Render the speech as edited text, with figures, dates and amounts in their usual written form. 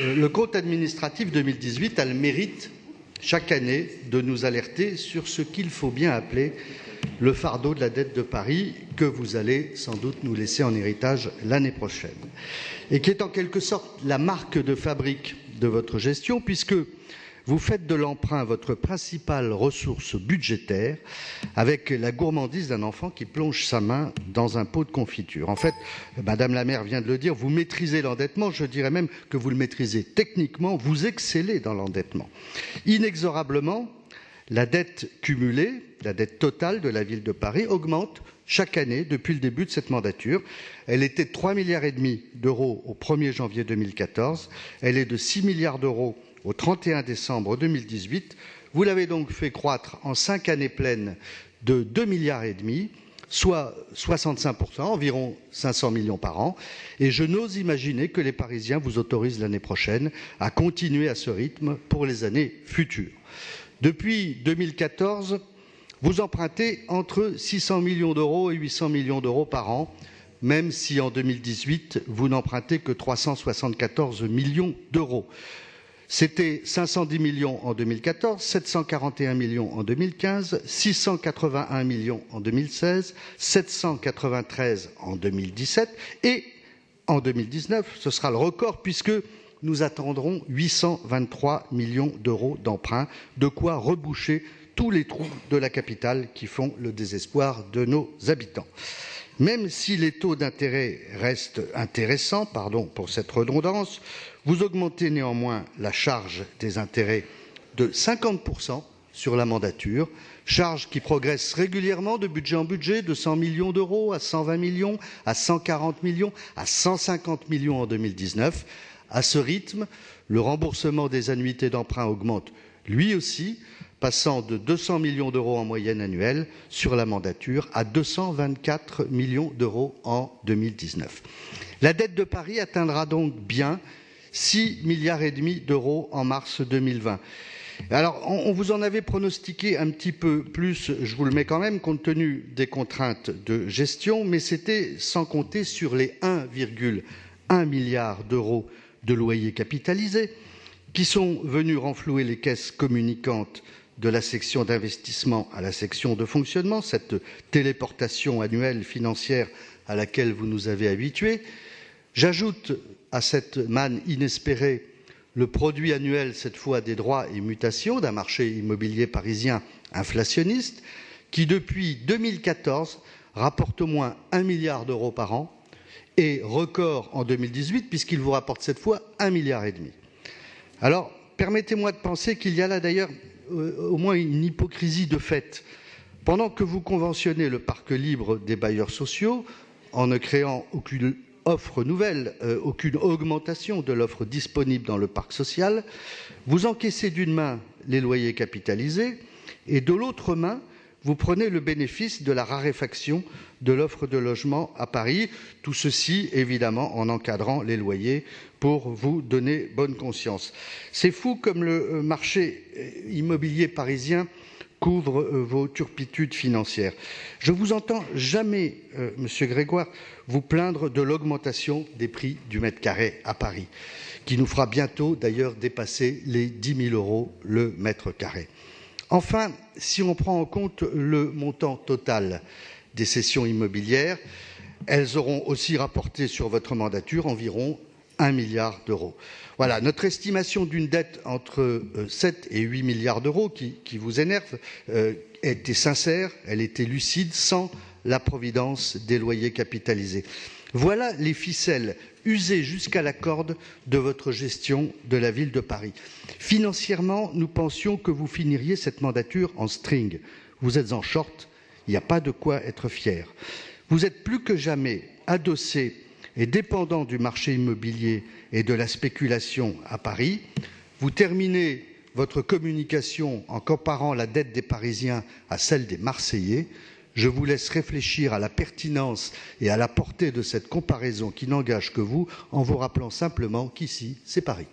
Le compte administratif 2018 a le mérite, chaque année, de nous alerter sur ce qu'il faut bien appeler le fardeau de la dette de Paris, que vous allez sans doute nous laisser en héritage l'année prochaine, et qui est en quelque sorte la marque de fabrique de votre gestion, puisque vous faites de l'emprunt votre principale ressource budgétaire, avec la gourmandise d'un enfant qui plonge sa main dans un pot de confiture. En fait, Madame la maire vient de le dire, vous maîtrisez l'endettement, je dirais même que vous le maîtrisez techniquement, vous excellez dans l'endettement. Inexorablement, la dette cumulée, la dette totale de la ville de Paris augmente chaque année depuis le début de cette mandature. Elle était de 3,5 milliards d'euros au 1er janvier 2014, elle est de 6 milliards d'euros au 31 décembre 2018. Vous l'avez donc fait croître en 5 années pleines de 2,5 milliards, soit 65%, environ 500 millions par an. Et je n'ose imaginer que les Parisiens vous autorisent l'année prochaine à continuer à ce rythme pour les années futures. Depuis 2014, vous empruntez entre 600 millions d'euros et 800 millions d'euros par an, même si en 2018, vous n'empruntez que 374 millions d'euros. C'était 510 millions en 2014, 741 millions en 2015, 681 millions en 2016, 793 en 2017 et en 2019, ce sera le record puisque nous attendrons 823 millions d'euros d'emprunts, de quoi reboucher tous les trous de la capitale qui font le désespoir de nos habitants. Même si les taux d'intérêt restent intéressants, pardon pour cette redondance, vous augmentez néanmoins la charge des intérêts de 50% sur la mandature, charge qui progresse régulièrement de budget en budget, de 100 millions d'euros à 120 millions, à 140 millions, à 150 millions en 2019. À ce rythme, le remboursement des annuités d'emprunt augmente lui aussi, passant de 200 millions d'euros en moyenne annuelle sur la mandature à 224 millions d'euros en 2019. La dette de Paris atteindra donc bien 6,5 milliards d'euros en mars 2020. Alors, on vous en avait pronostiqué un petit peu plus, je vous le mets quand même, compte tenu des contraintes de gestion, mais c'était sans compter sur les 1,1 milliard d'euros de loyers capitalisés qui sont venus renflouer les caisses communicantes de la section d'investissement à la section de fonctionnement, cette téléportation annuelle financière à laquelle vous nous avez habitués. J'ajoute à cette manne inespérée le produit annuel, cette fois des droits et mutations, d'un marché immobilier parisien inflationniste qui, depuis 2014, rapporte au moins 1 milliard d'euros par an et record en 2018 puisqu'il vous rapporte cette fois 1,5 milliard. Alors, permettez-moi de penser qu'il y a là d'ailleurs au moins une hypocrisie de fait. Pendant que vous conventionnez le parc libre des bailleurs sociaux en ne créant aucune offre nouvelle, aucune augmentation de l'offre disponible dans le parc social, vous encaissez d'une main les loyers capitalisés et de l'autre main, vous prenez le bénéfice de la raréfaction de l'offre de logement à Paris. Tout ceci, évidemment, en encadrant les loyers pour vous donner bonne conscience. C'est fou comme le marché immobilier parisien couvre vos turpitudes financières. Je ne vous entends jamais, Monsieur Grégoire, vous plaindre de l'augmentation des prix du mètre carré à Paris, qui nous fera bientôt d'ailleurs dépasser les 10 000 € le mètre carré. Enfin, si on prend en compte le montant total des cessions immobilières, elles auront aussi rapporté sur votre mandature environ 1 milliard d'euros. Voilà, notre estimation d'une dette entre 7 et 8 milliards d'euros qui vous énerve était sincère, elle était lucide, sans la providence des loyers capitalisés. Voilà les ficelles usées jusqu'à la corde de votre gestion de la ville de Paris. Financièrement, nous pensions que vous finiriez cette mandature en string. Vous êtes en short, il n'y a pas de quoi être fier. Vous êtes plus que jamais adossé et dépendant du marché immobilier et de la spéculation à Paris. Vous terminez votre communication en comparant la dette des Parisiens à celle des Marseillais. Je vous laisse réfléchir à la pertinence et à la portée de cette comparaison qui n'engage que vous, en vous rappelant simplement qu'ici, c'est Paris.